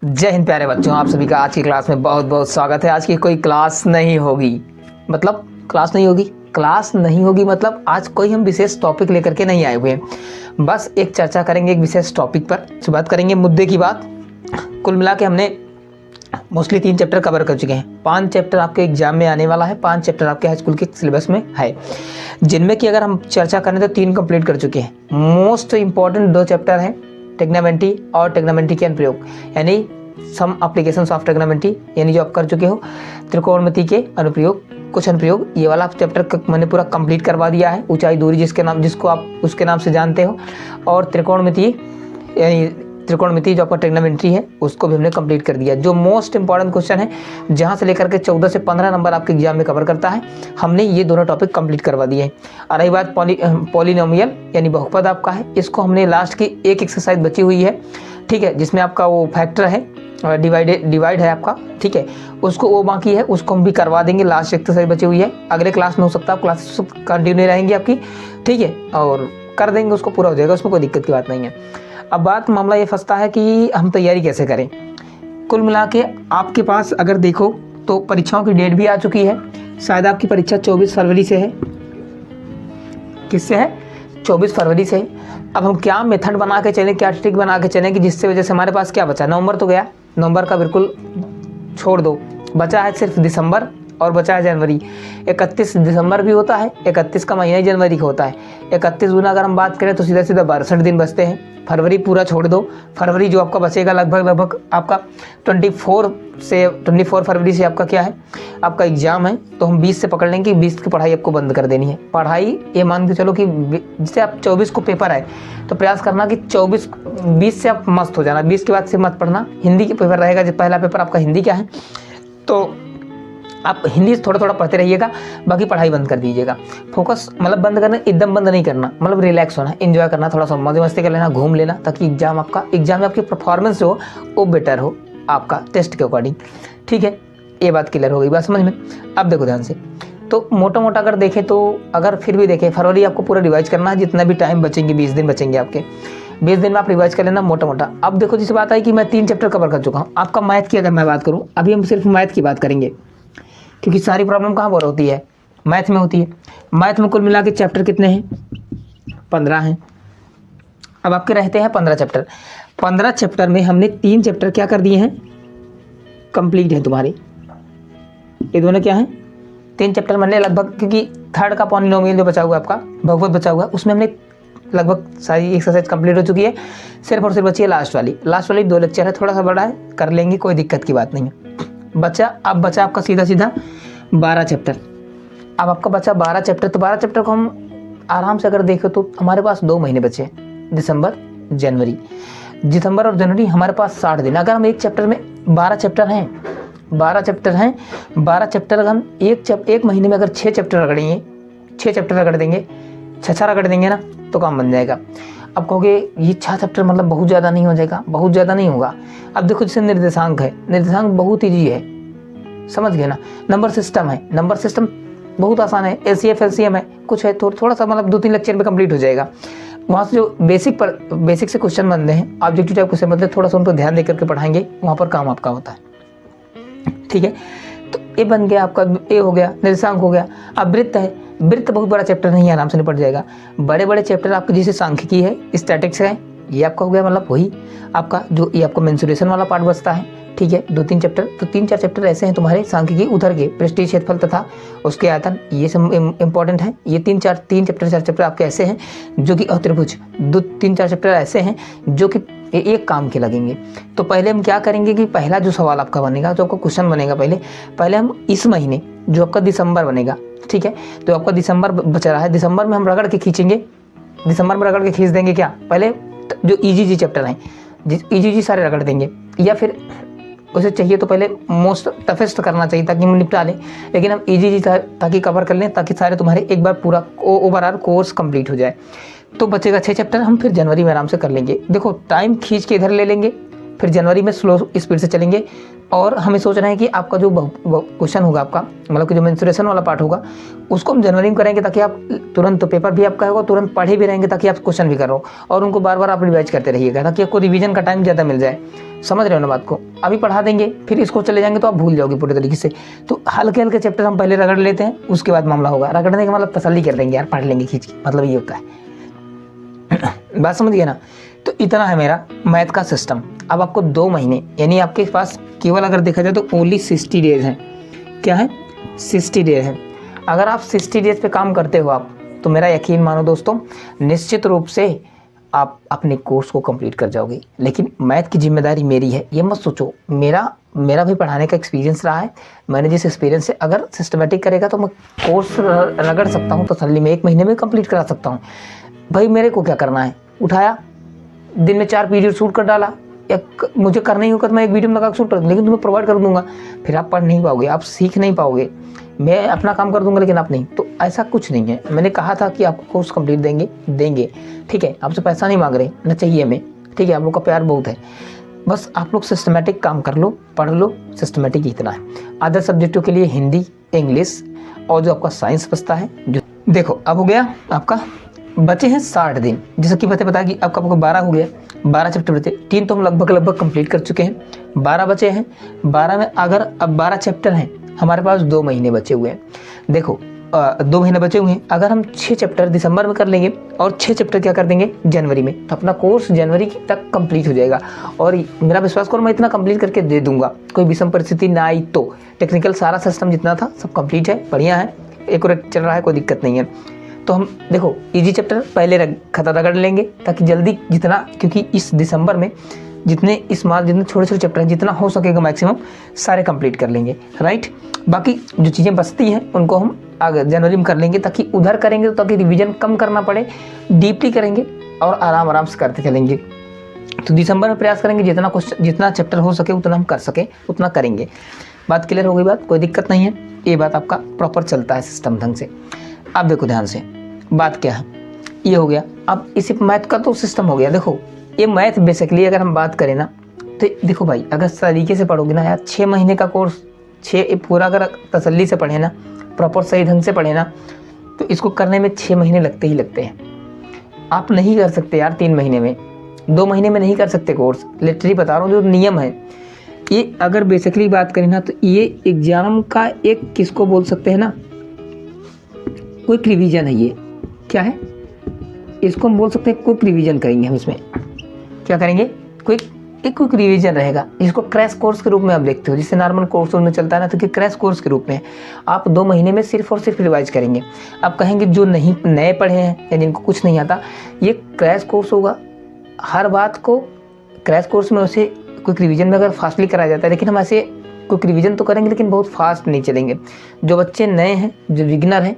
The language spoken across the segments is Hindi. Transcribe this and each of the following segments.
जय हिंद प्यारे बच्चों, आप सभी का आज की क्लास में बहुत बहुत स्वागत है। आज की कोई क्लास नहीं होगी, मतलब क्लास नहीं होगी मतलब आज कोई हम विशेष टॉपिक लेकर के नहीं आए हुए हैं। बस एक चर्चा करेंगे एक विशेष टॉपिक पर, बात करेंगे मुद्दे की बात। कुल मिला के हमने मोस्टली 3 चैप्टर कवर कर चुके हैं। 5 चैप्टर आपके एग्जाम में आने वाला है, 5 चैप्टर आपके हाई स्कूल के सिलेबस में है, जिनमें कि अगर हम चर्चा करें तो 3 कंप्लीट कर चुके हैं। मोस्ट इंपॉर्टेंट 2 चैप्टर हैं, ट्रिग्नोमेट्री और ट्रिग्नोमेट्री के अनुप्रयोग, यानी सम एप्लीकेशंस ऑफ ट्रिग्नोमेट्री, यानी जो आप कर चुके हो त्रिकोणमिति के अनुप्रयोग, कुछ अनुप्रयोग। ये वाला चैप्टर मैंने पूरा कंप्लीट करवा दिया है। ऊंचाई दूरी जिसको आप उसके नाम से जानते हो, और त्रिकोणमिति यानी त्रिकोणमिति जो आपका ट्रिग्नोमेट्री है उसको भी हमने कंप्लीट कर दिया। जो मोस्ट इंपॉर्टेंट क्वेश्चन है, जहां से लेकर के 14 से 15 नंबर आपके एग्जाम में कवर करता है, हमने ये दोनों टॉपिक कंप्लीट करवा दिए हैं। और रही बात पॉलिनोमियल यानी बहुपद आपका है, इसको हमने लास्ट की एक एक्सरसाइज बची हुई है, ठीक है, जिसमें आपका वो फैक्टर है, डिवाइड है आपका, ठीक है, उसको वो बाकी है, उसको हम भी करवा देंगे। लास्ट एक्सरसाइज बची हुई है, अगले क्लास में हो सकता है, क्लासेस कंटिन्यू रहेंगी आपकी, ठीक है, और कर देंगे, उसको पूरा हो जाएगा, उसमें कोई दिक्कत की बात नहीं है। अब मामला ये फंसता है कि हम तैयारी कैसे करें। कुल मिला के आपके पास अगर देखो तो परीक्षाओं की डेट भी आ चुकी है। शायद आपकी परीक्षा 24 फरवरी से है। किससे है? 24 फरवरी से। अब हम क्या मेथड बना के चलें, क्या ट्रिक बना के चलें कि जिससे वजह से हमारे पास क्या बचा? नवंबर तो गया, नवंबर का बिल्कुल छोड़ दो, बचा है सिर्फ दिसंबर और बचा है जनवरी। 31 दिसंबर भी होता है, 31 का महीना ही जनवरी का होता है। 31 गुना अगर हम बात करें तो सीधा 62 दिन बचते हैं। फरवरी पूरा छोड़ दो, फरवरी जो आपका बचेगा लगभग आपका 24 फरवरी से आपका क्या है, आपका एग्जाम है। तो हम 20 से पकड़ लेंगे कि 20 की पढ़ाई आपको बंद कर देनी है। पढ़ाई ये मान के चलो कि जैसे आप 24 को पेपर है तो प्रयास करना कि 20 से आप मस्त हो जाना, 20 के बाद से मत पढ़ना। हिंदी के पेपर रहेगा, जब पहला पेपर आपका हिंदी का है तो आप हिंदी थोड़ा थोड़ा पढ़ते रहिएगा, बाकी पढ़ाई बंद कर दीजिएगा। फोकस मतलब बंद करना, एकदम बंद नहीं करना, मतलब रिलैक्स होना, एंजॉय करना, थोड़ा सा मजे मस्ती कर लेना, घूम लेना, ताकि एग्जाम में आपकी परफॉर्मेंस जो हो वो बेटर हो आपका टेस्ट के अकॉर्डिंग, ठीक है। ये बात क्लियर हो गई, बात समझ में। अब देखो ध्यान से, तो मोटा अगर देखें तो अगर फिर भी देखें, फरवरी आपको पूरा रिवाइज करना है, जितना भी टाइम बचेंगे 20 दिन बचेंगे आपके, 20 दिन में आप रिवाइज कर लेना मोटा। अब देखो जिस बात आई कि मैं 3 चैप्टर कवर कर चुका हूँ। आपका मैथ की अगर मैं बात करूँ, अभी हम सिर्फ मैथ की बात करेंगे, क्योंकि सारी प्रॉब्लम कहाँ पर होती है? मैथ में होती है। मैथ में कुल मिला के चैप्टर कितने हैं? 15 हैं। अब आपके रहते हैं 15 चैप्टर। 15 चैप्टर में हमने 3 चैप्टर क्या कर दिए हैं? कंप्लीट है तुम्हारे। ये दोनों क्या हैं? 3 चैप्टर मैंने लगभग, क्योंकि थर्ड का पॉलिनोमियल जो बचा हुआ है आपका, बहुपद बचा हुआ है, उसमें हमने लगभग सारी एक्सरसाइज कंप्लीट हो चुकी है। सिर्फ और सिर्फ बची है लास्ट वाली 2 लेक्चर है, थोड़ा सा बड़ा है, कर लेंगे, कोई दिक्कत की बात नहीं है। अब बचा आपका सीधा 12 चैप्टर। अब आपका बचा 12 चैप्टर, तो 12 चैप्टर को हम आराम से अगर देखें तो हमारे पास 2 महीने बचे हैं, दिसंबर और जनवरी, हमारे पास 60 दिन। अगर हम एक चैप्टर में 12 चैप्टर हैं, 12 चैप्टर अगर हम एक महीने में अगर 6 चैप्टर रगड़ेंगे, 6 चैप्टर रगड़ देंगे, 6 रगड़ देंगे ना, तो काम बन जाएगा। अब कहोगे ये 6 चैप्टर मतलब बहुत ज़्यादा नहीं हो जाएगा? बहुत ज़्यादा नहीं होगा। अब देखो जैसे निर्देशांक है, निर्देशांक बहुत ईजी है, समझ गए ना। नंबर सिस्टम है, नंबर सिस्टम बहुत आसान है। एलसीएफ एलसीएम है, कुछ है, थोड़ा सा मतलब 2-3 लेक्चर में कंप्लीट हो जाएगा। वहाँ से जो बेसिक से क्वेश्चन बनते हैं, ऑब्जेक्टिव टाइप क्वेश्चन बनते हैं, थोड़ा सा उन पर ध्यान दे करके पढ़ाएंगे, वहाँ पर काम आपका होता है, ठीक है। तो ये बन गया आपका, ए हो गया, निर्देशांक हो गया। अब वृत्त है, वृत्त बहुत बड़ा चैप्टर नहीं है, आराम से निपट जाएगा। बड़े चैप्टर आपके जैसे सांख्यिकी है, स्टैटिक्स है, ये आपका हो गया, मतलब वही आपका जो ये आपका मेंसुरेशन वाला पार्ट बचता है, ठीक है। 2-3 चैप्टर, तो 3-4 चैप्टर ऐसे हैं तुम्हारे सांख्यिकी, उधर के पृष्ठीय क्षेत्रफल तथा उसके आयतन, ये सब इंपॉर्टेंट है। ये 3 चैप्टर 4 चैप्टर आपके ऐसे हैं जो कि त्रिभुज, 2-3-4 चैप्टर ऐसे हैं जो कि एक काम के लगेंगे। तो पहले हम क्या करेंगे कि पहला जो सवाल आपका बनेगा, जो आपका क्वेश्चन बनेगा, पहले हम इस महीने जो आपका दिसंबर बनेगा, ठीक है, तो आपका दिसंबर बच रहा है, दिसंबर में हम रगड़ के खींचेंगे, दिसंबर में रगड़ के खींच देंगे क्या? पहले जो इजी चैप्टर हैं, इजी सारे रगड़ देंगे, या फिर उसे चाहिए तो पहले मोस्ट टफेस्ट करना चाहिए ताकि हम निपटा लें, लेकिन हम इजी ताकि कवर कर लें, ताकि सारे तुम्हारे एक बार पूरा ओवरऑल कोर्स कंप्लीट हो जाए। तो बचेगा 6 चैप्टर, हम फिर जनवरी में आराम से कर लेंगे। देखो टाइम खींच के इधर ले लेंगे, फिर जनवरी में स्लो स्पीड से चलेंगे। और हमें सोचना है कि आपका जो क्वेश्चन होगा आपका, मतलब कि जो मेंसुरेशन वाला पार्ट होगा, उसको हम जनवरी में करेंगे, ताकि आप तुरंत, तो पेपर भी आपका होगा, तुरंत पढ़े भी रहेंगे, ताकि आप क्वेश्चन भी करो, और उनको बार बार आप रिवाइज करते रहिएगा, ताकि आपको रिवीजन का टाइम ज़्यादा मिल जाए। समझ रहे हो ना बात को? अभी पढ़ा देंगे फिर इसको चले जाएंगे तो आप भूल जाओगे पूरे तरीके से। तो हल्के हल्के चैप्टर हम पहले रगड़ लेते हैं, उसके बाद मामला होगा। रगड़ने का मतलब तसल्ली कर देंगे यार, पढ़ लेंगे खींच के, मतलब ये होता है। बात समझ गए ना? तो इतना है मेरा मैथ का सिस्टम। अब आपको 2 महीने, यानी आपके पास केवल अगर देखा जाए तो ओनली 60 डेज हैं। क्या है? 60 डेज हैं। अगर आप 60 डेज पे काम करते हो आप, तो मेरा यकीन मानो दोस्तों, निश्चित रूप से आप अपने कोर्स को कंप्लीट कर जाओगे। लेकिन मैथ की जिम्मेदारी मेरी है, ये मत सोचो। मेरा भी पढ़ाने का एक्सपीरियंस रहा है। मैंने जिस एक्सपीरियंस से अगर सिस्टमेटिक करेगा तो मैं कोर्स रगड़ सकता हूँ, तसल्ली में 1 महीने में कंप्लीट करा सकता हूँ। भाई मेरे को क्या करना है? उठाया, दिन में 4 पीरियड शूट कर डाला, मुझे करना ही होगा तो मैं एक वीडियो में लगा के शूट कर दूँ, लेकिन तुम्हें प्रोवाइड कर दूंगा। फिर आप पढ़ नहीं पाओगे, आप सीख नहीं पाओगे। मैं अपना काम कर दूंगा लेकिन आप नहीं। तो ऐसा कुछ नहीं है। मैंने कहा था कि आपको कोर्स कंप्लीट देंगे, ठीक है। आपसे पैसा नहीं मांग रहे, न चाहिए हमें, ठीक है। आप लोग का प्यार बहुत है, बस आप लोग सिस्टमेटिक काम कर लो, पढ़ लो। सिस्टमेटिक इतना है। अदर सब्जेक्टों के लिए हिंदी, इंग्लिश और जो आपका साइंस बचता है, जो देखो अब हो गया आपका, बचे हैं 60 दिन। जैसा कि मैंने बताया कि आपका 12 हो गया, 12 चैप्टर बचे। 3 तो हम लगभग कंप्लीट कर चुके हैं, 12 बचे हैं। 12 में अगर अब 12 चैप्टर हैं, हमारे पास 2 महीने बचे हुए हैं। देखो 2 महीने बचे हुए हैं। अगर हम 6 चैप्टर दिसंबर में कर लेंगे और 6 चैप्टर क्या कर देंगे जनवरी में, तो अपना कोर्स जनवरी तक कंप्लीट हो जाएगा। और मेरा विश्वास करो, मैं इतना कंप्लीट करके दे दूंगा। कोई विषम परिस्थिति ना आई तो। टेक्निकल सारा सिस्टम जितना था सब कंप्लीट है, बढ़िया है, एक्यूरेट चल रहा है, कोई दिक्कत नहीं है। तो हम देखो इजी चैप्टर पहले खत्म रगड़ लेंगे ताकि जल्दी जितना, क्योंकि इस दिसंबर में जितने जितने छोटे छोटे चैप्टर हैं, जितना हो सकेगा मैक्सिमम सारे कंप्लीट कर लेंगे, राइट। बाकी जो चीज़ें बचती हैं उनको हम आगे जनवरी में कर लेंगे, ताकि उधर करेंगे तो ताकि रिवीजन कम करना पड़े, डीपली करेंगे और आराम से करते चलेंगे। तो दिसंबर में प्रयास करेंगे जितना चैप्टर हो सके उतना हम कर सके उतना करेंगे। बात क्लियर हो गई? बात कोई दिक्कत नहीं है, ये बात आपका प्रॉपर चलता है सिस्टम ढंग से। अब देखो ध्यान से, बात क्या है, ये हो गया। अब इसी मैथ का तो सिस्टम हो गया। देखो ये मैथ बेसिकली अगर हम बात करें ना, तो देखो भाई अगर तरीके से पढ़ोगे ना यार, 6 महीने का कोर्स 6 पूरा अगर तसल्ली से पढ़े ना, प्रॉपर सही ढंग से पढ़े ना, तो इसको करने में 6 महीने लगते ही लगते हैं। आप नहीं कर सकते यार 3 महीने में, 2 महीने में नहीं कर सकते कोर्स। लिटरली बता रहा हूँ, जो नियम है ये अगर बेसिकली बात करें ना, तो ये एग्जाम का एक किसको बोल सकते हैं ना, क्विक रिवीजन है। ये क्या है? इसको हम बोल सकते हैं क्विक रिवीजन करेंगे हम। इसमें क्या करेंगे? क्विक रिवीजन रहेगा। इसको क्रैश कोर्स के रूप में आप देखते हो, जिससे नॉर्मल कोर्स में चलता है ना, तो कि क्रैश कोर्स के रूप में आप 2 महीने में सिर्फ और सिर्फ रिवाइज करेंगे। आप कहेंगे जो नहीं नए पढ़े हैं या जिनको कुछ नहीं आता, ये क्रैश कोर्स होगा। हर बात को क्रैश कोर्स में वैसे क्विक रिवीजन में अगर फास्टली कराया जाता है, लेकिन हम ऐसे क्विक रिवीजन तो करेंगे लेकिन बहुत फास्ट नहीं चलेंगे। जो बच्चे नए हैं, जो बिगिनर हैं,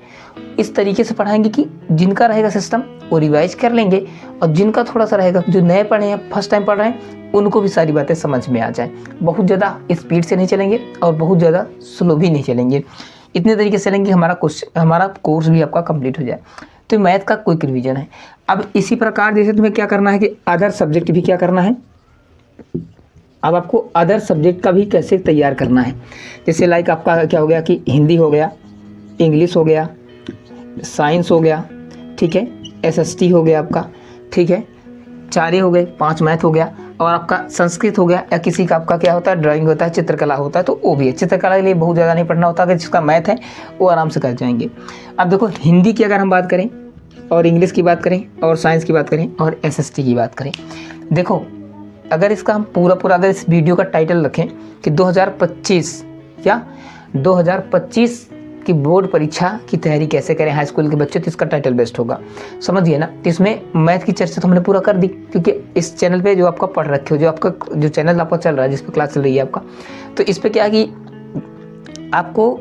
इस तरीके से पढ़ाएंगे कि जिनका रहेगा सिस्टम वो रिवाइज कर लेंगे, और जिनका थोड़ा सा रहेगा, जो नए पढ़े हैं, फर्स्ट टाइम पढ़ रहे हैं, उनको भी सारी बातें समझ में आ जाए। बहुत ज़्यादा स्पीड से नहीं चलेंगे और बहुत ज़्यादा स्लो भी नहीं चलेंगे। इतने तरीके से चलेंगे हमारा कोर्स भी आपका कंप्लीट हो जाए। तो मैथ का क्विक रिवीजन है। अब इसी प्रकार जैसे तुम्हें क्या करना है कि अदर सब्जेक्ट भी क्या करना है, अब आपको अदर सब्जेक्ट का भी कैसे तैयार करना है। जैसे लाइक आपका क्या हो गया कि हिंदी हो गया, इंग्लिश हो गया, साइंस हो गया, ठीक है, SST हो गया आपका, ठीक है, 4 हो गए, 5 मैथ हो गया, और आपका संस्कृत हो गया, या किसी का आपका क्या होता है ड्राइंग होता है, चित्रकला होता है, तो वो भी है। चित्रकला के लिए बहुत ज़्यादा नहीं पढ़ना होता, अगर जिसका मैथ है वो आराम से कर जाएंगे। अब देखो हिंदी की अगर हम बात करें, और इंग्लिश की बात करें, और साइंस की बात करें, और SST की बात करें, देखो अगर इसका हम पूरा अगर इस वीडियो का टाइटल रखें कि 2025 की बोर्ड परीक्षा की तैयारी कैसे करें हाई स्कूल के बच्चे, तो इसका टाइटल बेस्ट होगा। समझिए ना। तो इसमें मैथ की चर्चा तो हमने पूरा कर दी, क्योंकि इस चैनल पे जो आपका पढ़ रखे हो, जो चैनल आपका चल रहा है, जिस पे क्लास चल रही है आपका, तो इस पे क्या है कि आपको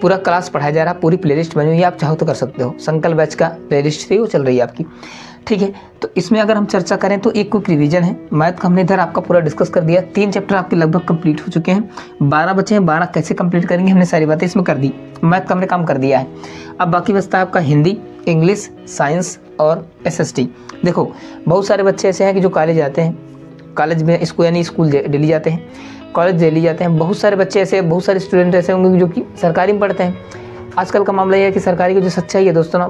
पूरा क्लास पढ़ाया जा रहा है, पूरी प्लेलिस्ट बनी हुई है, आप चाहो तो कर सकते हो। संकल्प बैच का प्लेलिस्ट थी वो चल रही है आपकी, ठीक है। तो इसमें अगर हम चर्चा करें तो एक क्विक रिवीजन है। मैथ का हमने इधर आपका पूरा डिस्कस कर दिया। 3 चैप्टर आपके लगभग कंप्लीट हो चुके हैं, 12 बचे हैं। 12 कैसे कंप्लीट करेंगे हमने सारी बातें इसमें कर दी। मैथ का हमने काम कर दिया है। अब बाकी बचता है आपका हिंदी, इंग्लिश, साइंस और SST। देखो बहुत सारे बच्चे ऐसे हैं कि जो कॉलेज आते हैं, कॉलेज में स्कूल दिल्ली जाते हैं, कॉलेज दिल्ली जाते हैं। बहुत सारे बच्चे ऐसे, बहुत सारे स्टूडेंट ऐसे होंगे जो कि सरकारी में पढ़ते हैं। आजकल का मामला ये है कि सरकारी की जो सच्चाई है दोस्तों ना,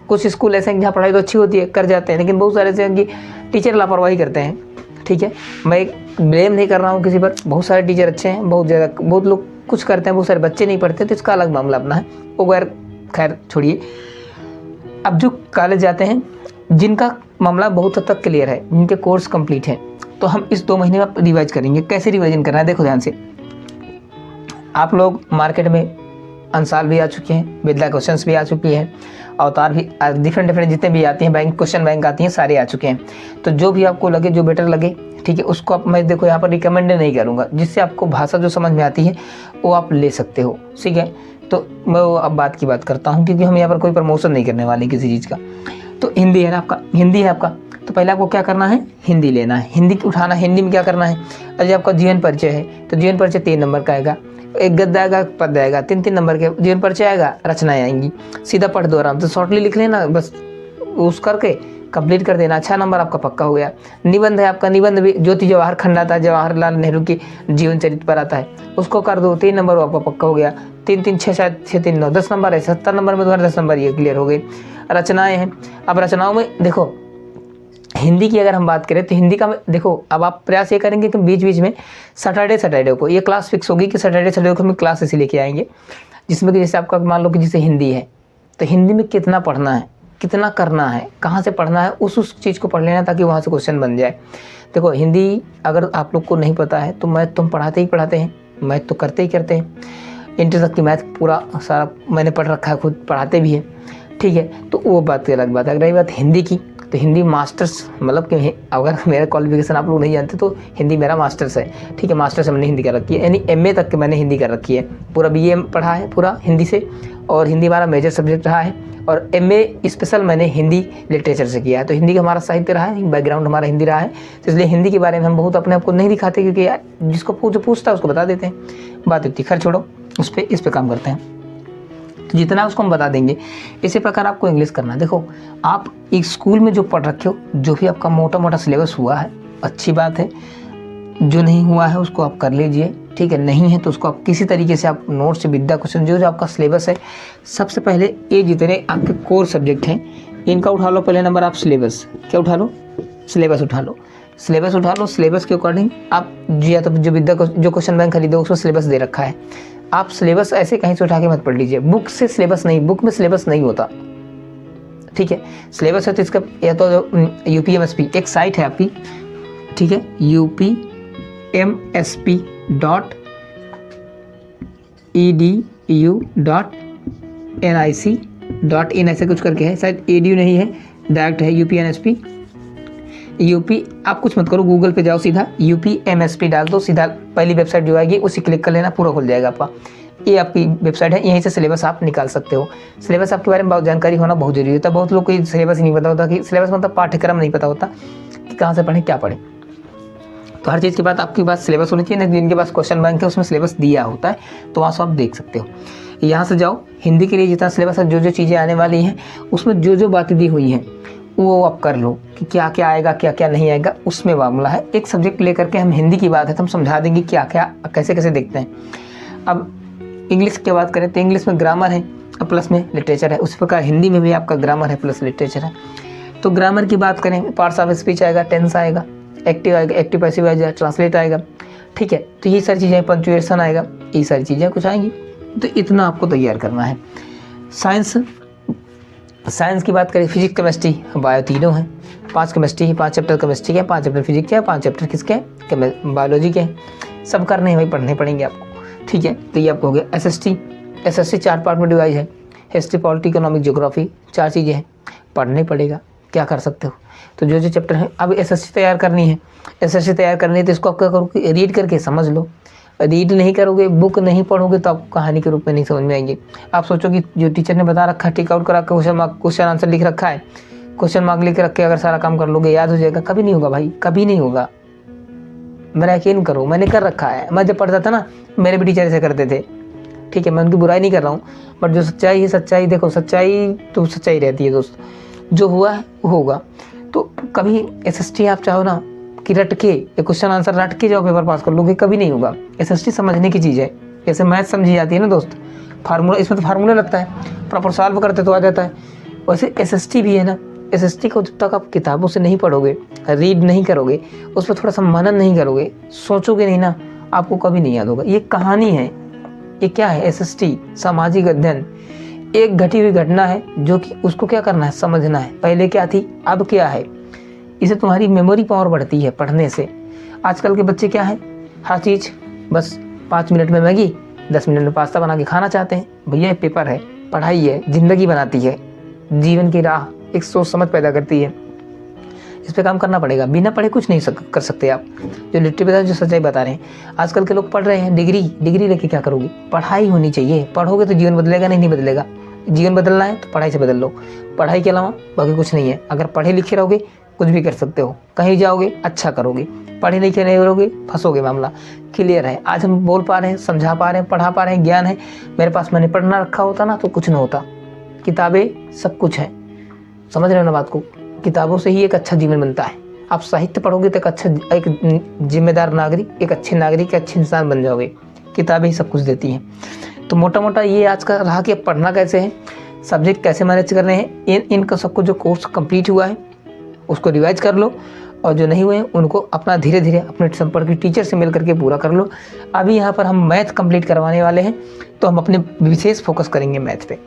कुछ स्कूल ऐसे हैं जहाँ पढ़ाई तो अच्छी होती है, कर जाते हैं, लेकिन बहुत सारे ऐसे हैं कि टीचर लापरवाही करते हैं, ठीक है, मैं ब्लेम नहीं कर रहा हूँ किसी पर, बहुत सारे टीचर अच्छे हैं, बहुत लोग कुछ करते हैं, बहुत सारे बच्चे नहीं पढ़ते, तो इसका अलग मामला अपना है, वो खैर छोड़िए। अब जो कॉलेज जाते हैं जिनका मामला बहुत हद तक क्लियर है, जिनके कोर्स कंप्लीट हैं, तो हम इस 2 महीने में रिवाइज करेंगे। कैसे रिवाइजन करना है देखो ध्यान से। आप लोग मार्केट में अंसाल भी आ चुके हैं, विद्या क्वेश्चंस भी आ चुकी हैं, अवतार भी डिफरेंट जितने भी आती हैं, बैंक क्वेश्चन बैंक आती हैं, सारे आ चुके हैं। तो जो भी आपको लगे, जो बेटर लगे, ठीक है, उसको आप, मैं देखो यहाँ पर रिकमेंड नहीं करूँगा, जिससे आपको भाषा जो समझ में आती है वो आप ले सकते हो, ठीक है। तो मैं वो अब बात की बात करता हूँ, क्योंकि हम यहाँ पर कोई प्रमोशन नहीं करने वाले किसी चीज़ का। तो हिंदी है ना आपका, हिंदी है आपका, तो पहले आपको क्या करना है, हिंदी लेना है, हिंदी उठाना। हिंदी में क्या करना है, अरे आपका जीवन परिचय है तो जीवन परिचय 3 नंबर का आएगा, एक गद्य आएगा, पद्य आएगा, 3 नंबर के जीवन परिचय आएगा, रचनाएं आएंगी, सीधा पढ़ दो आराम से, शॉर्टली लिख लेना बस, उस करके कंप्लीट कर देना, 6 नंबर आपका पक्का हो गया। निबंध है आपका, निबंध भी ज्योति जवाहर खंड आता है, जवाहरलाल नेहरू की जीवन चरित्र पर आता है, उसको कर दो, 3 नंबर आपका पक्का हो गया। 3 3 6 शायद 6 3 9 10 नंबर है, 70 नंबर में तुम्हारे 10 नंबर ये क्लियर हो गई। रचनाएं हैं, अब रचनाओं में देखो हिंदी की अगर हम बात करें तो हिंदी का देखो, अब आप प्रयास ये करेंगे कि बीच बीच में सैटरडे को ये क्लास फिक्स होगी कि सैटरडे को हम क्लास ऐसी लेके आएंगे, जिसमें कि जैसे आपका मान लो कि जैसे हिंदी है, तो हिंदी में कितना पढ़ना है, कितना करना है, कहाँ से पढ़ना है, उस चीज़ को पढ़ लेना, ताकि वहाँ से क्वेश्चन बन जाए। देखो हिंदी अगर आप लोग को नहीं पता है तो मैथ तुम पढ़ाते ही पढ़ाते हैं, मैथ तो करते ही करते हैं, इंटर तक की मैथ पूरा सारा मैंने पढ़ रखा है, खुद पढ़ाते भी हैं, ठीक है। तो वो बात अलग बात है। अगर रही बात हिंदी की, तो हिंदी मास्टर्स, मतलब कि अगर मेरा क्वालिफिकेशन आप लोग नहीं जानते तो हिंदी मेरा मास्टर्स है, ठीक है, मास्टर्स मैंने हिंदी कर रखी है, यानी MA तक के मैंने हिंदी कर रखी है, पूरा BA पढ़ा है पूरा हिंदी से, और हिंदी हमारा मेजर सब्जेक्ट रहा है, और MA स्पेशल मैंने हिंदी लिटरेचर से किया है। तो हिंदी का हमारा साहित्य रहा है, बैकग्राउंड हमारा हिंदी रहा है, तो इसलिए हिंदी के बारे में हम बहुत अपने आप को नहीं दिखाते, क्योंकि जिसको जो पूछता है उसको बता देते हैं, बात इतनी। खैर छोड़ो, इस पर काम करते हैं, तो जितना उसको हम बता देंगे। इसी प्रकार आपको इंग्लिश करना है। देखो आप एक स्कूल में जो पढ़ रखे हो, जो भी आपका मोटा मोटा सिलेबस हुआ है अच्छी बात है, जो नहीं हुआ है उसको आप कर लीजिए, ठीक है, नहीं है तो उसको आप किसी तरीके से आप नोट्स विद्या क्वेश्चन जो आपका सिलेबस है, सबसे पहले ये जितने आपके कोर सब्जेक्ट हैं इनका उठा लो। पहले नंबर आप सिलेबस, क्या उठा लो, सिलेबस उठा लो, सिलेबस उठा लो। सिलेबस के अकॉर्डिंग आप या तो जो विद्या जो क्वेश्चन बैंक खरीदो उसमें सिलेबस दे रखा है, आप सिलेबस ऐसे कहीं से उठा के मत पढ़ लीजिए, बुक से सिलेबस नहीं, बुक में सिलेबस नहीं होता, ठीक है। सिलेबस है तो इसका या तो UPMSP एक साइट है आपकी, ठीक है, upmsp.edu.nic.in ऐसे कुछ करके है, शायद edu नहीं है, डायरेक्ट है UPMSP। आप कुछ मत करो, गूगल पे जाओ, सीधा UPMSP डाल दो, सीधा पहली वेबसाइट जो आएगी उसी क्लिक कर लेना, पूरा खुल जाएगा आपका। ये आपकी वेबसाइट है, यहीं से सिलेबस आप निकाल सकते हो। सिलेबस आपके बारे में बहुत जानकारी होना बहुत जरूरी होता है। बहुत लोग को सिलेबस ही नहीं पता होता, कि सिलेबस मतलब पाठ्यक्रम नहीं पता होता कि कहाँ से पढ़ें क्या पढ़ें। तो हर चीज़ के बाद आपके पास सिलेबस होनी चाहिए, जिनके पास क्वेश्चन बैंक है उसमें सिलेबस दिया होता है, तो वहाँ से आप देख सकते हो। यहाँ से जाओ, हिंदी के लिए जितना सिलेबस है, जो जो चीज़ें आने वाली हैं उसमें जो जो बातें दी हुई हैं वो आप कर लो, कि क्या क्या आएगा क्या क्या नहीं आएगा, उसमें मामला है। एक सब्जेक्ट लेकर के हम, हिंदी की बात है तो हम समझा देंगे क्या क्या कैसे कैसे देखते हैं। अब इंग्लिश की बात करें तो इंग्लिश में ग्रामर है प्लस में लिटरेचर है, उसी प्रकार हिंदी में भी आपका ग्रामर है प्लस लिटरेचर है। तो ग्रामर की बात करें, पार्ट्स ऑफ स्पीच आएगा, टेंस आएगा, एक्टिव आएगा, एक्टिव पैसिव आएगा, ट्रांसलेट आएगा, ठीक है। तो ये सारी चीज़ें, पंक्चुएशन आएगा, ये सारी चीज़ें कुछ आएंगी, तो इतना आपको तैयार करना है। साइंस की बात करें, फिजिक्स केमिस्ट्री बायो तीनों हैं, 5 केमिस्ट्री है, 5 चैप्टर केमिस्ट्री के, 5 चैप्टर फिजिक्स के, 5 चैप्टर किसके हैं, बायोलॉजी के। सब करने हैं भाई, पढ़ने पड़ेंगे आपको, ठीक है। तो ये आपको हो गया। SST 4 पार्ट में डिवाइड है, हिस्ट्री, पॉलिटी, इकोनॉमिक, ज्योग्राफी, 4 चीज़ें हैं, पढ़ने पड़ेगा, क्या कर सकते हो। तो जो जो चैप्टर है, अब SST तैयार करनी है, SST तैयार करनी है तो इसको आप क्या करोगे, रीड करके समझ लो। रीड नहीं करोगे, बुक नहीं पढ़ोगे तो आपको कहानी के रूप में नहीं समझ में आएंगे। आप सोचो कि जो टीचर ने बता रखा है, टिक आउट करा के क्वेश्चन आंसर लिख रखा है, क्वेश्चन मार्क लिख रख के अगर सारा काम कर लोगे याद हो जाएगा, कभी नहीं होगा भाई, कभी नहीं होगा। मेरा यकीन करो, मैंने कर रखा है। मैं जब पढ़ता था ना, मेरे भी टीचर ऐसे करते थे, ठीक है, मैं उनकी बुराई नहीं कर रहा हूँ, बट जो सच्चाई है, सच्चाई देखो, सच्चाई तो सच्चाई रहती है दोस्त, जो हुआ है वो होगा। तो कभी SST आप चाहो ना कि रट के क्वेश्चन आंसर रट के जाओ पेपर पास कर लोगे, कभी नहीं होगा। SST समझने की चीज़ है, जैसे मैथ समझी जाती है ना दोस्त, फार्मूला, इसमें तो फार्मूला लगता है, प्रॉपर सॉल्व करते तो आ जाता है, वैसे SST भी है ना, एसएसटी को जब तक आप किताबों से नहीं पढ़ोगे, रीड नहीं करोगे, उस पर थोड़ा सा मनन नहीं करोगे, सोचोगे नहीं ना, आपको कभी नहीं याद होगा। ये कहानी है, ये क्या है, एसएसटी सामाजिक अध्ययन, एक घटी हुई घटना है जो कि उसको क्या करना है, समझना है, पहले क्या थी अब क्या है। इसे तुम्हारी मेमोरी पावर बढ़ती है पढ़ने से। आजकल के बच्चे क्या है, हर चीज़ बस 5 मिनट में मैगी, 10 मिनट में पास्ता बना के खाना चाहते हैं। भैया पेपर है, पढ़ाई है, ज़िंदगी बनाती है, जीवन की राह एक सोच समझ पैदा करती है, इस पे काम करना पड़ेगा। बिना पढ़े कुछ नहीं कर सकते आप। जो लिटरेचर बता, जो सच्चाई बता रहे हैं। आजकल के लोग पढ़ रहे हैं, डिग्री लेके क्या करोगे, पढ़ाई होनी चाहिए। पढ़ोगे तो जीवन बदलेगा, नहीं बदलेगा। जीवन बदलना है तो पढ़ाई से बदल लो, पढ़ाई के अलावा बाकी कुछ नहीं है। अगर पढ़े लिखे रहोगे कुछ भी कर सकते हो, कहीं जाओगे अच्छा करोगे, पढ़े लिखे नहीं रहोगे फंसोगे। मामला क्लियर है। आज हम बोल पा रहे हैं, समझा पा रहे हैं, पढ़ा पा रहे हैं, ज्ञान है मेरे पास। मैंने पढ़ना रखा होता ना तो कुछ ना होता। किताबें सब कुछ है, समझ रहे हो ना बात को। किताबों से ही एक अच्छा जीवन बनता है। आप साहित्य पढ़ोगे तो एक जिम्मेदार नागरिक, एक अच्छे नागरिक, एक अच्छे इंसान बन जाओगे। किताबें ही सब कुछ देती हैं। तो मोटा मोटा ये आज का रहा कि अब पढ़ना कैसे है, सब्जेक्ट कैसे मैनेज करने हैं। इनका सबको जो कोर्स कंप्लीट हुआ है उसको रिवाइज कर लो, और जो नहीं हुए हैं उनको अपना धीरे धीरे अपने संपर्क टीचर से मिल करके पूरा कर लो। अभी यहाँ पर हम मैथ कंप्लीट करवाने वाले हैं, तो हम अपने विशेष फोकस करेंगे मैथ पे।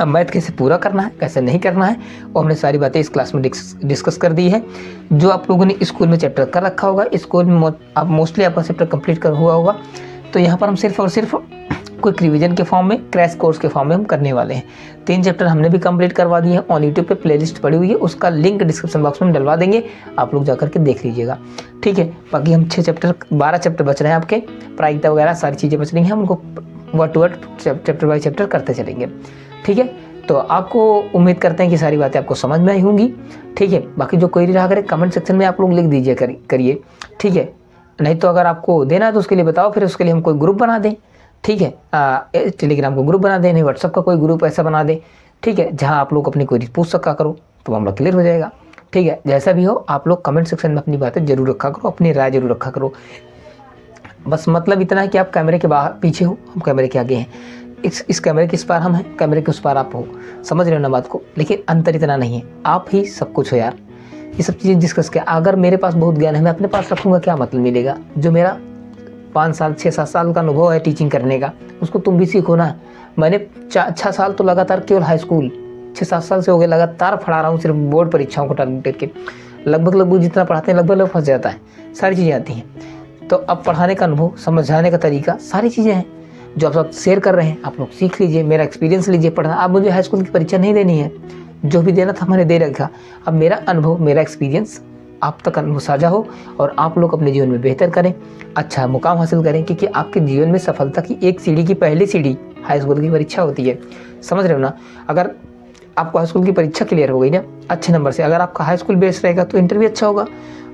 अब मैथ कैसे पूरा करना है, कैसे नहीं करना है, वो हमने सारी बातें इस क्लास में डिस्कस कर दी है। जो आप लोगों ने स्कूल में चैप्टर कर रखा होगा, स्कूल में आप मोस्टली आपका चैप्टर कंप्लीट कर हुआ होगा, तो यहाँ पर हम सिर्फ और सिर्फ क्विक रिवीजन के फॉर्म में, क्रैश कोर्स के फॉर्म में हम करने वाले हैं। 3 चैप्टर हमने भी कंप्लीट करवा दिए हैं। ऑन यूट्यूब पे प्लेलिस्ट पड़ी हुई है, उसका लिंक डिस्क्रिप्शन बॉक्स में डलवा देंगे, आप लोग जाकर के देख लीजिएगा, ठीक है। बाकी हम 12 चैप्टर बच रहे हैं आपके, प्रायिकता वगैरह सारी चीज़ें बच रही हैं, हम उनको word to word chapter by chapter करते चलेंगे, ठीक है। तो आपको उम्मीद करते हैं कि सारी बातें आपको समझ में आई होंगी, ठीक है। बाकी जो क्वेरी रहा करे कमेंट सेक्शन में आप लोग लिख दीजिए करिए, ठीक है। नहीं तो अगर आपको देना है तो उसके लिए बताओ, फिर उसके लिए हम कोई ग्रुप बना दें, ठीक है। टेलीग्राम को ग्रुप बना दें, नहीं व्हाट्सअप का कोई ग्रुप ऐसा बना दें, ठीक है, जहां आप लोग अपनी क्वेरी पूछ सका करो, तो मामला क्लियर हो जाएगा, ठीक है। जैसा भी हो आप लोग कमेंट सेक्शन में अपनी बातें जरूर रखा करो, अपनी राय जरूर रखा करो। बस मतलब इतना है कि आप कैमरे के बाहर पीछे हो, हम कैमरे के आगे हैं। इस कैमरे के इस पार हम हैं, कैमरे के उस पार आप हो, समझ रहे हो ना बात को। लेकिन अंतर इतना नहीं है, आप ही सब कुछ हो यार। ये सब चीज़ें डिस्कस किया। अगर मेरे पास बहुत ज्ञान है, मैं अपने पास रखूँगा, क्या मतलब मिलेगा। जो मेरा 5 साल 6-7 साल का अनुभव है टीचिंग करने का, उसको तुम भी सीखो ना। मैंने 6 साल तो लगातार केवल हाई स्कूल, 6-7 साल से हो गए लगातार पढ़ा रहा हूँ, सिर्फ बोर्ड परीक्षाओं को टारगेट करके। लगभग जितना पढ़ाते हैं लगभग फंस जाता है, सारी चीज़ें आती हैं। तो अब पढ़ाने का अनुभव, समझाने का तरीका, सारी चीज़ें हैं जो आप सब शेयर कर रहे हैं, आप लोग सीख लीजिए, मेरा एक्सपीरियंस लीजिए पढ़ना। अब मुझे हाई स्कूल की परीक्षा नहीं देनी है, जो भी देना था मैंने दे रखा। अब मेरा अनुभव, मेरा एक्सपीरियंस आप तक अनुभव साझा हो, और आप लोग अपने जीवन में बेहतर करें, अच्छा मुकाम हासिल करें। क्योंकि आपके जीवन में सफलता की एक सीढ़ी की पहली सीढ़ी हाई स्कूल की परीक्षा होती है, समझ रहे हो ना। अगर आपको हाई स्कूल की परीक्षा क्लियर हो गई ना अच्छे नंबर से, अगर आपका हाई स्कूल बेस रहेगा तो इंटरव्यू अच्छा होगा।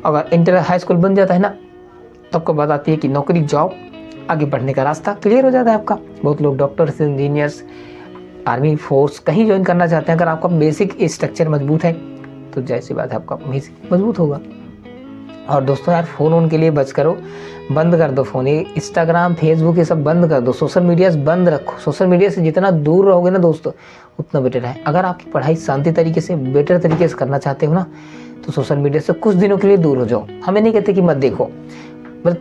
अगर इंटर हाई स्कूल बन जाता है ना, तो आपको बात आती है कि नौकरी, जॉब, आगे बढ़ने का रास्ता क्लियर हो जाता है आपका। बहुत लोग डॉक्टर्स, इंजीनियर्स, आर्मी फोर्स कहीं ज्वाइन करना चाहते हैं। अगर आपका बेसिक स्ट्रक्चर मजबूत है तो जैसी बात है आपका बेसिक मजबूत होगा। और दोस्तों यार, फ़ोन के लिए बच करो, बंद कर दो फ़ोन। ये इंस्टाग्राम, फेसबुक ये सब बंद कर दो, सोशल मीडिया से बंद रखो। सोशल मीडिया से जितना दूर रहोगे ना दोस्तों, उतना बेटर है। अगर आपकी पढ़ाई शांति तरीके से, बेटर तरीके से करना चाहते हो ना, तो सोशल मीडिया से कुछ दिनों के लिए दूर हो जाओ। हमें नहीं कहते कि मत देखो, बस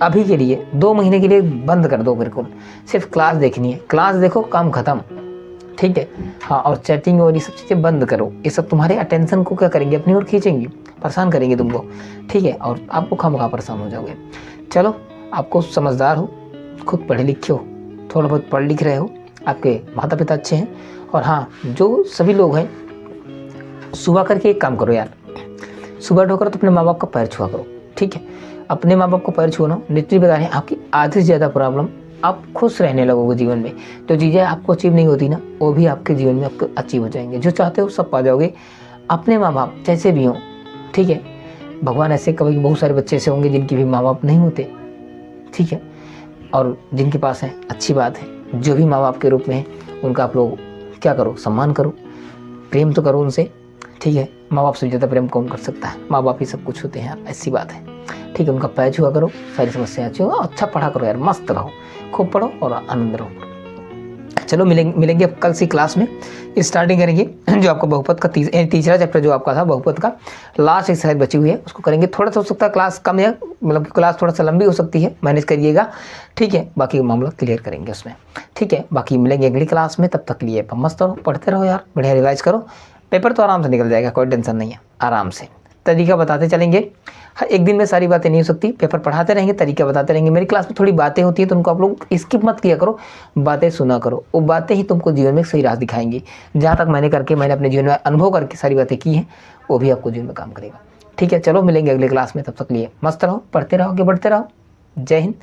अभी के लिए 2 महीने के लिए बंद कर दो बिल्कुल। सिर्फ क्लास देखनी है, क्लास देखो, काम खत्म, ठीक है। हाँ, और चैटिंग और ये सब चीज़ें बंद करो। ये सब तुम्हारे अटेंशन को क्या करेंगे, अपनी ओर खींचेंगे, परेशान करेंगे तुमको, ठीक है। और आपको खामखा परेशान हो जाओगे। चलो, आपको समझदार हो, खुद पढ़े लिखे हो, थोड़ा बहुत पढ़ लिख रहे हो, आपके माता पिता अच्छे हैं। और हाँ, जो सभी लोग हैं, सुबह करके एक काम करो यार, सुबह उठकर तो अपने माँ बाप का पैर छुआ करो, ठीक है। अपने माँ बाप को पैर छूना लिटरली बता रहे हैं, आपकी आधे से ज़्यादा प्रॉब्लम, आप खुश रहने लगोगे जीवन में। जो चीज़ें आपको अचीव नहीं होती ना, वो भी आपके जीवन में आपको अचीव हो जाएंगे। जो चाहते हो सब पा जाओगे। अपने माँ बाप जैसे भी हों, ठीक है। भगवान ऐसे, कभी बहुत सारे बच्चे ऐसे होंगे जिनके भी माँ बाप नहीं होते, ठीक है, और जिनके पास हैं, अच्छी बात है। जो भी माँ बाप के रूप में है, उनका आप लोग क्या करो, सम्मान करो, प्रेम तो करो उनसे, ठीक है। माँ बाप से ज़्यादा प्रेम कौन कर सकता है, माँ बाप ही सब कुछ होते हैं यार, ऐसी बात है, ठीक है। उनका पैर छुआ करो, सारी समस्याएं अच्छी हो, अच्छा पढ़ा करो यार, मस्त रहो, खूब पढ़ो और आनंद रहो। चलो मिलेंगे अब कल से क्लास में। स्टार्टिंग करेंगे जो आपका बहुपद का तीसरा चैप्टर जो आपका था बहुपद का, लास्ट एक्सरसाइज बची हुई है उसको करेंगे। थोड़ा सा हो सकता है क्लास कम है, मतलब कि क्लास थोड़ा सा लंबी हो सकती है, मैनेज करिएगा, ठीक है। बाकी मामला क्लियर करेंगे उसमें, ठीक है। बाकी मिलेंगे अगली क्लास में, तब तक के लिए मस्त रहो, पढ़ते रहो यार, बढ़िया रिवाइज करो, पेपर तो आराम से निकल जाएगा, कोई टेंशन नहीं है, आराम से तरीका बताते चलेंगे। हर एक दिन में सारी बातें नहीं हो सकती, पेपर पढ़ाते रहेंगे, तरीका बताते रहेंगे। मेरी क्लास में थोड़ी बातें होती हैं तो उनको आप लोग स्किप मत किया करो, बातें सुना करो, वो बातें ही तुमको जीवन में सही राह दिखाएंगी। जहाँ तक मैंने अपने जीवन में अनुभव करके सारी बातें की हैं, वो भी आपको जीवन में काम करेगा, ठीक है। चलो मिलेंगे अगले क्लास में, तब तक लिए मस्त रहो, पढ़ते रहो, आगे बढ़ते रहो। जय हिंद।